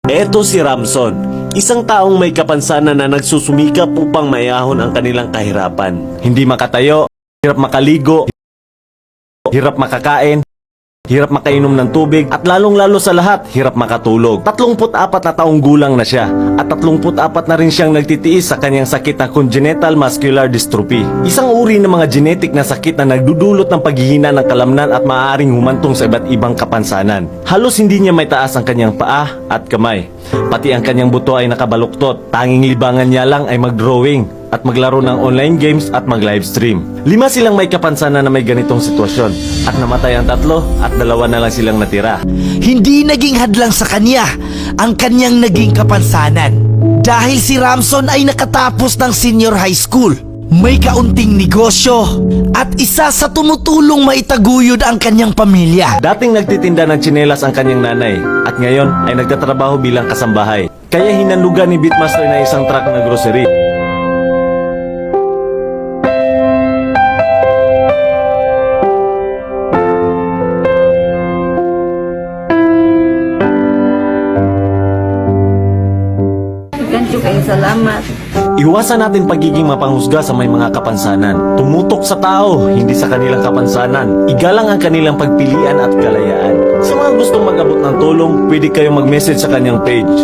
Eto si Ramson, isang taong may kapansanan na nagsusumikap upang maiahon ang kanilang kahirapan. Hindi makatayo, hirap makaligo, hirap makakain, hirap makainom ng tubig, at lalong-lalo sa lahat, hirap makatulog. 34 na taong gulang na siya, at 34 na rin siyang nagtitiis sa kanyang sakit na congenital muscular dystrophy. Isang uri ng mga genetic na sakit na nagdudulot ng paghihina ng kalamnan at maaaring humantong sa iba't ibang kapansanan. Halos hindi niya may taas ang kanyang paa at kamay. Pati ang kanyang buto ay nakabaluktot. Tanging libangan niya lang ay mag-drawing at maglaro ng online games at mag-livestream. 5 silang may kapansanan na may ganitong sitwasyon, at namatay ang 3 at 2 na lang silang natira. Hindi naging hadlang sa kanya ang kanyang naging kapansanan. Dahil si Ramson ay nakatapos ng senior high school, may kaunting negosyo, at isa sa tumutulong maitaguyod ang kanyang pamilya. Dating nagtitinda ng tsinelas ang kanyang nanay, at ngayon ay nagtatrabaho bilang kasambahay. Kaya hinanlugan ni Beatmaster na isang truck na grocery. Gancho kayo, salamat. Iwasan natin pagiging mapanghusga sa may mga kapansanan. Tumutok sa tao, hindi sa kanilang kapansanan. Igalang ang kanilang pagpilian at kalayaan. Sa mga gustong mag-abot ng tulong, pwede kayong mag-message sa kanyang page.